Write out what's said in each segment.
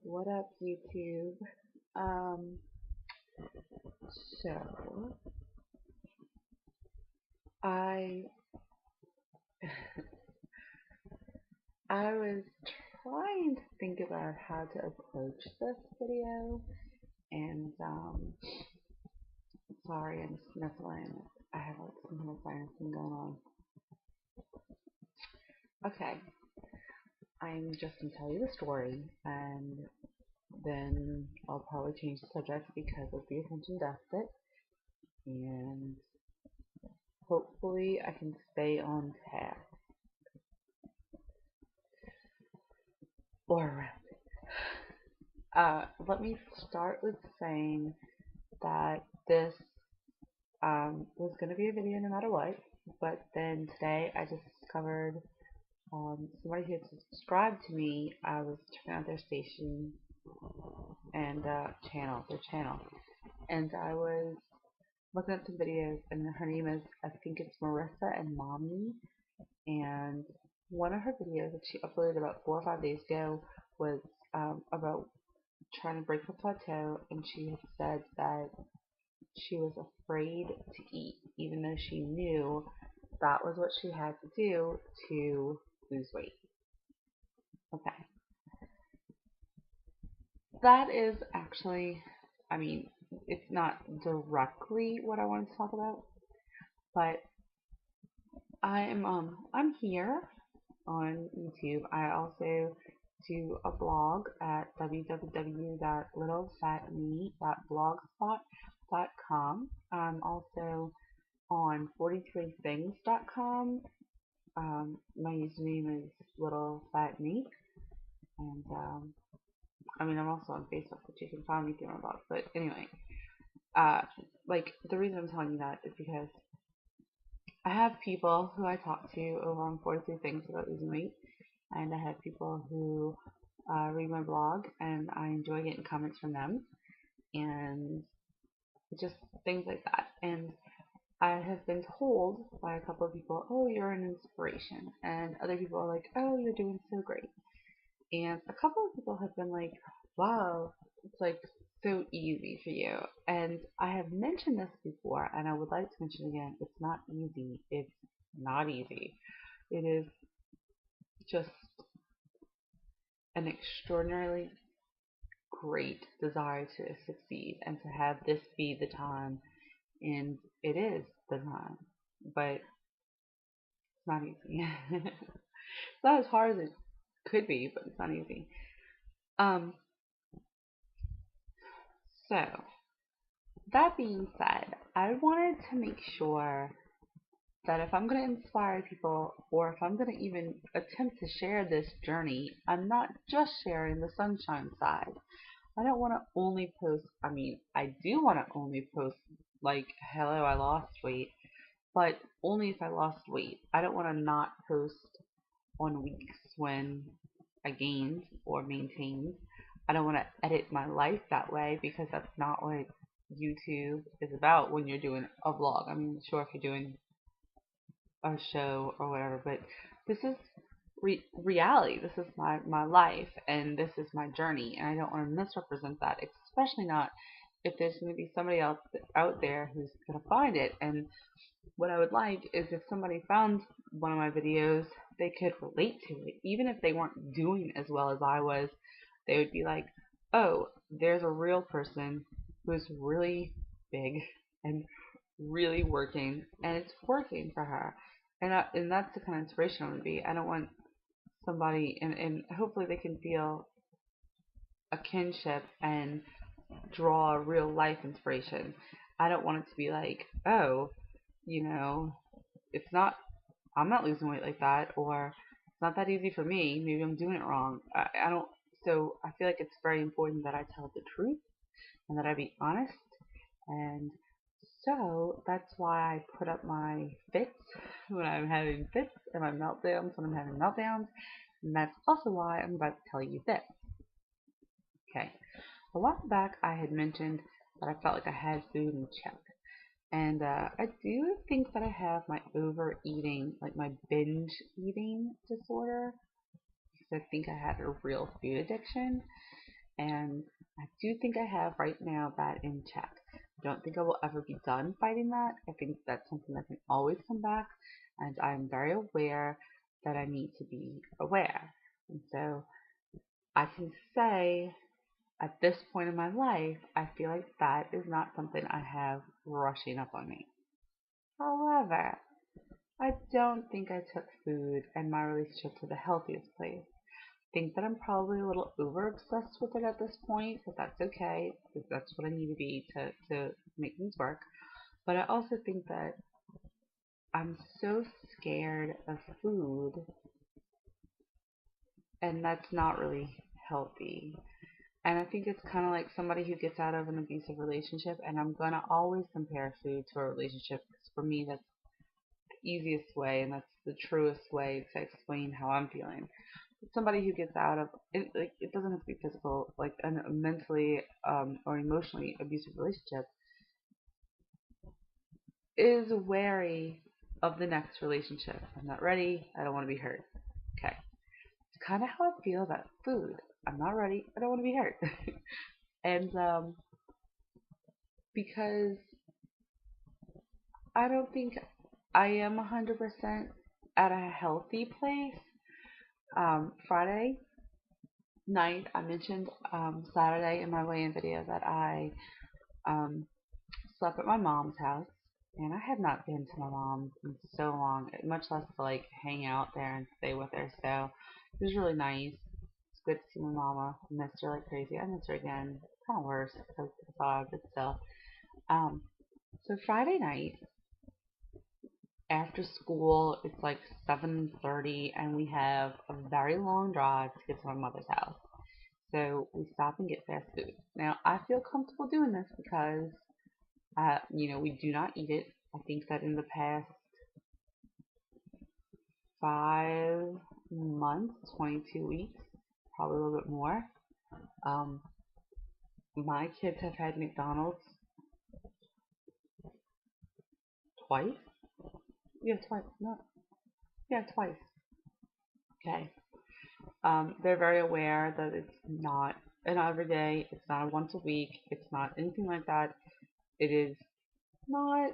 What up, YouTube? Um, so I I was trying to think about how to approach this video, and sorry, I'm sniffling. I have like some kind of sinus thing going on. Okay, I'm just gonna tell you the story, and then I'll probably change the subject because of the attention deficit, and hopefully I can stay on task or around it. Let me start with saying that this was going to be a video no matter what, but then today I just discovered somebody who had subscribed to me. I was checking out their station and their channel, and I was looking at some videos, and her name is, I think it's Marissa and Mommy, and one of her videos that she uploaded about 4 or 5 days ago was about trying to break her plateau, and she had said that she was afraid to eat, even though she knew that was what she had to do to lose weight. Okay. That is actually, I mean, it's not directly what I wanted to talk about, but I'm here on YouTube. I also do a blog at www.littlefatme.blogspot.com. I'm also on 43things.com. My username is littlefatme, and I mean I'm also on Facebook, which you can find me through my blog. But anyway, uh, like the reason I'm telling you that is because I have people who I talk to over on 43 Things about losing weight, and I have people who read my blog, and I enjoy getting comments from them, and just things like that. And I have been told by a couple of people, oh, you're an inspiration, and other people are like, oh, you're doing so great. And a couple of people have been like, wow, it's like so easy for you. And I have mentioned this before, and I would like to mention again, it's not easy. It's not easy. It is just an extraordinarily great desire to succeed and to have this be the time. And it is the time, but it's not easy. It's not as hard as it could be, but it's not easy. Um, so that being said, I wanted to make sure that if I'm going to inspire people, or if I'm going to even attempt to share this journey, I'm not just sharing the sunshine side. I don't want to only post, I mean, I do want to only post, like, hello, I lost weight, but only if I lost weight. I don't want to not post on weeks when I gained or maintained. I don't want to edit my life that way because that's not what YouTube is about when you're doing a vlog. I mean, sure, if you're doing a show or whatever, but this is reality. This is my life, and this is my journey, and I don't want to misrepresent that, especially not if there's going to be somebody else out there who's going to find it. And what I would like is if somebody found one of my videos, they could relate to it. Even if they weren't doing as well as I was, they would be like, oh, there's a real person who's really big and really working, and it's working for her. And that's the kind of inspiration I want to be. I don't want somebody, and hopefully they can feel a kinship and draw a real life inspiration. I don't want it to be like, oh, you know, it's not, I'm not losing weight like that, or it's not that easy for me. Maybe I'm doing it wrong. I don't, so I feel like it's very important that I tell the truth and that I be honest. And so that's why I put up my fits when I'm having fits and my meltdowns when I'm having meltdowns. And that's also why I'm about to tell you this. Okay. A while back I had mentioned that I felt like I had food in check. And I do think that I have my overeating, like my binge eating disorder, because I think I had a real food addiction. And I do think I have right now that in check. I don't think I will ever be done fighting that. I think that's something that can always come back, and I'm very aware that I need to be aware. And so I can say at this point in my life, I feel like that is not something I have rushing up on me. However, I don't think I took food and my relationship to the healthiest place. I think that I'm probably a little over obsessed with it at this point, but that's okay because that's what I need to be to make things work. But I also think that I'm so scared of food, and that's not really healthy. And I think it's kind of like somebody who gets out of an abusive relationship, and I'm going to always compare food to a relationship because for me, that's the easiest way and that's the truest way to explain how I'm feeling. Somebody who gets out of it, like, it doesn't have to be physical, like a mentally or emotionally abusive relationship, is wary of the next relationship. I'm not ready. I don't want to be hurt. Okay. It's kind of how I feel about food. I'm not ready. I don't want to be hurt. And because I don't think I am 100% at a healthy place. Friday night, I mentioned Saturday in my weigh-in video that I um, slept at my mom's house, and I had not been to my mom's in so long, much less to like hang out there and stay with her. So it was really nice. It's good to see my mama. I missed her like crazy. I miss her again. Kind of worse because it's odd, but still. Um, so Friday night after school, it's like 7:30, and we have a very long drive to get to my mother's house. So we stop and get fast food. Now I feel comfortable doing this because we do not eat it. I think that in the past 5 months, 22 weeks, probably a little bit more, um, my kids have had McDonald's twice. Yeah, twice. No, yeah, twice. Okay. They're very aware that it's not an everyday, it's not a once a week, it's not anything like that. It is not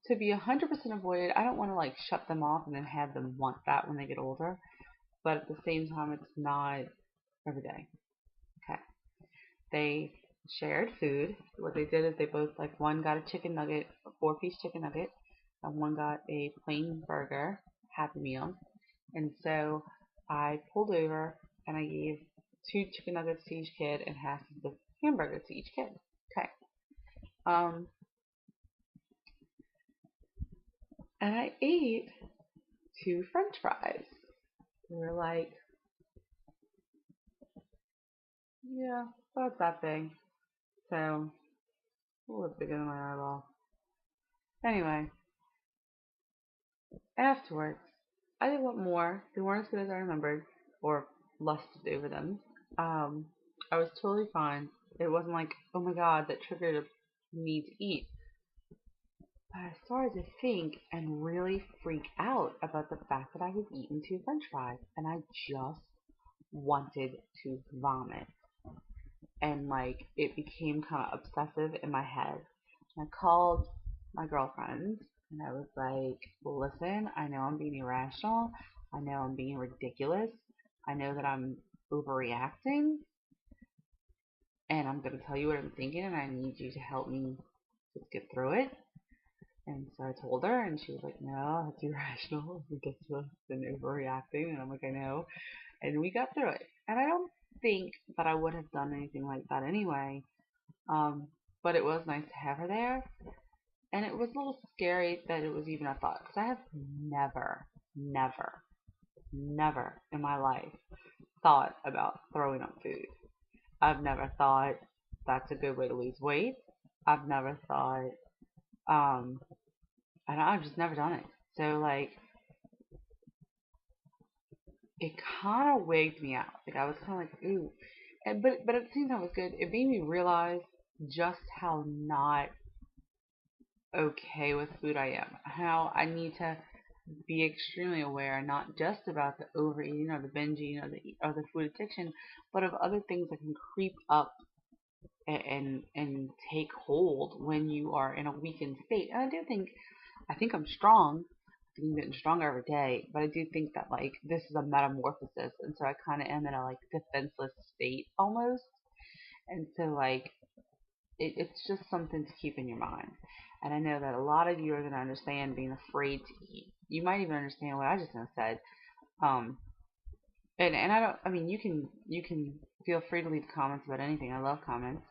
to be 100% avoided. I don't want to like shut them off and then have them want that when they get older, but at the same time, it's not every day. Okay. They shared food. What they did is they both, like, one got a chicken nugget, a 4-piece chicken nugget, and one got a plain burger, Happy Meal. And so I pulled over and I gave 2 chicken nuggets to each kid and half of the hamburger to each kid. Okay. Um, and I ate 2 French fries. They were like, yeah, about that big. So, a little bigger than my eyeball. Anyway, afterwards, I didn't want more. They weren't as good as I remembered, or lusted over them. Um, I was totally fine. It wasn't like, oh my god, that triggered me to eat. But I started to think and really freak out about the fact that I had eaten 2 French fries, and I just wanted to vomit. And like, it became kind of obsessive in my head. And I called my girlfriend and I was like, listen, I know I'm being irrational. I know I'm being ridiculous. I know that I'm overreacting. And I'm going to tell you what I'm thinking, and I need you to help me just get through it. And so I told her, and she was like, no, it's irrational, ridiculous, and overreacting. And I'm like, I know. And we got through it. And I don't think that I would have done anything like that anyway. But it was nice to have her there. And it was a little scary that it was even a thought. Because I have never, never in my life thought about throwing up food. I've never thought that's a good way to lose weight. I've never thought, I've just never done it. So, like, it kind of wigged me out. Like, I was kind of like, ooh. But at the same time, it was good. It made me realize just how not okay with food I am. How I need to be extremely aware, not just about the overeating or the binging or the food addiction, but of other things that can creep up and take hold when you are in a weakened state. And I think I'm strong. I think I'm getting stronger every day, but I do think that like this is a metamorphosis, and so I kind of am in a like defenseless state almost, and so like it's just something to keep in your mind. And I know that a lot of you are going to understand being afraid to eat. You might even understand what I just said. Um, and I don't. I mean, you can feel free to leave comments about anything. I love comments,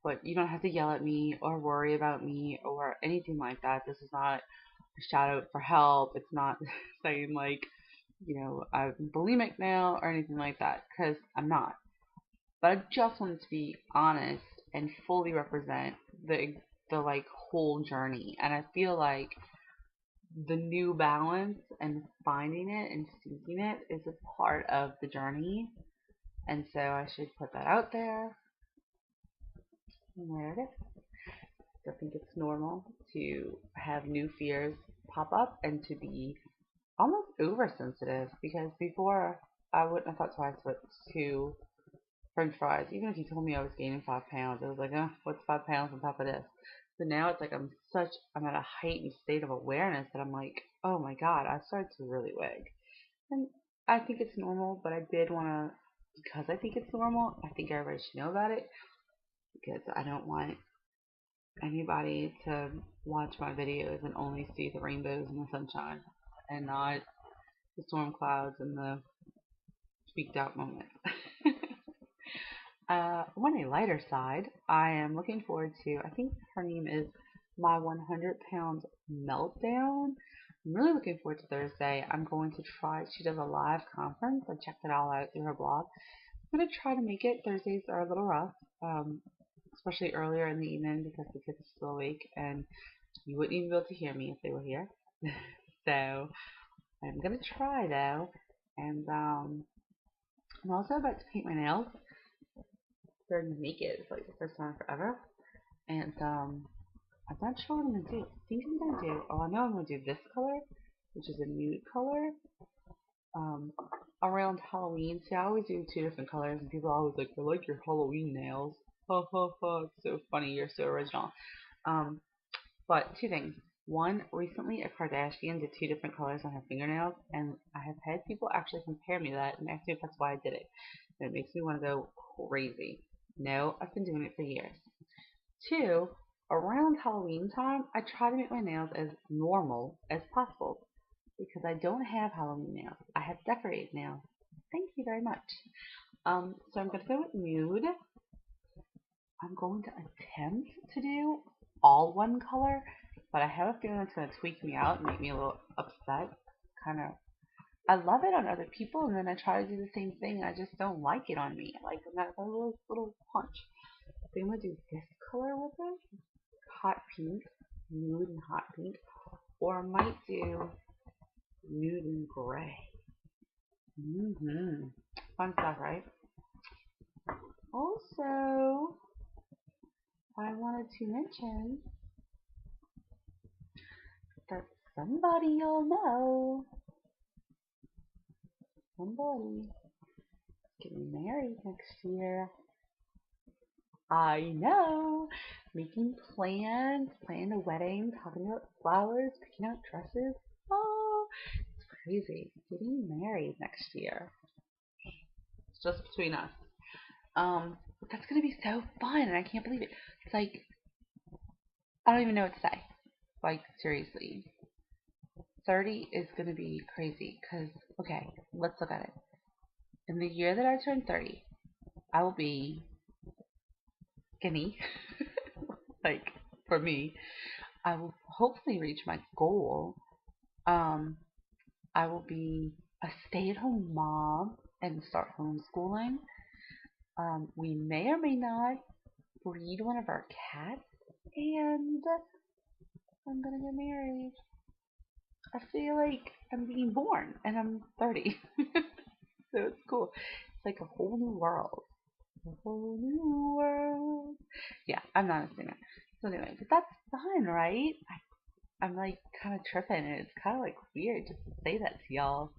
but you don't have to yell at me or worry about me or anything like that. This is not a shout out for help. It's not saying like, I'm bulimic now or anything like that, because I'm not. But I just wanted to be honest and fully represent the like whole journey. And I feel like the new balance and finding it and seeking it is a part of the journey. And so I should put that out there. And there it is. I think it's normal to have new fears pop up and to be almost oversensitive, because before I wouldn't have thought twice but to French fries. Even if you told me I was gaining 5 pounds, I was like, what's 5 pounds on top of this? So now it's like I'm at a heightened state of awareness that I'm like, oh my god, I started to really wig. And I think it's normal, but I did want to, because I think it's normal, I think everybody should know about it, because I don't want anybody to watch my videos and only see the rainbows and the sunshine and not the storm clouds and the speaked out moments. On a lighter side, I am looking forward to, I think her name is My 100 Pound Meltdown. I'm really looking forward to Thursday. I'm going to try, she does a live conference. I checked it all out through her blog. I'm going to try to make it. Thursdays are a little rough, especially earlier in the evening because the kids are still awake and you wouldn't even be able to hear me if they were here. So I'm going to try though. And I'm also about to paint my nails. Starting to make it. It's like the first time forever. And I'm not sure what I'm gonna do. I think I'm gonna do, I know I'm gonna do this color, which is a nude color. Um, Around Halloween. See, I always do 2 different colors, and people are always like, I like your Halloween nails. Ha ha ha, it's so funny, you're so original. Um, but two things. One, recently a Kardashian did 2 different colors on her fingernails, and I have had people actually compare me to that and ask me if that's why I did it. And it makes me want to go crazy. No, I've been doing it for years. Two, around Halloween time, I try to make my nails as normal as possible because I don't have Halloween nails. I have decorated nails. Thank you very much. So I'm going to go with nude. I'm going to attempt to do all one color, but I have a feeling it's going to tweak me out and make me a little upset. Kind of, I love it on other people, and then I try to do the same thing, and I just don't like it on me. Like that little punch. So I'm going to do this color with it, hot pink, nude and hot pink, or I might do nude and gray. Fun stuff, right? Also, I wanted to mention that somebody you'll know, somebody getting married next year. I know. Making plans, planning a wedding, talking about flowers, picking out dresses. Oh, it's crazy. Getting married next year. It's just between us. But that's gonna be so fun, and I can't believe it. It's like I don't even know what to say. Like seriously, 30 is gonna be crazy. Cause okay, let's look at it. In the year that I turn 30, I will be skinny. Like for me, I will hopefully reach my goal. Um, I will be a stay-at-home mom and start homeschooling. We may or may not breed one of our cats, and I'm gonna get married. I feel like I'm being born, and I'm 30, so it's cool. It's like a whole new world. A whole new world. Yeah, I'm not a singer. So anyway, but that's fun, right? I'm like kind of tripping, and it's kind of like weird just to say that to y'all.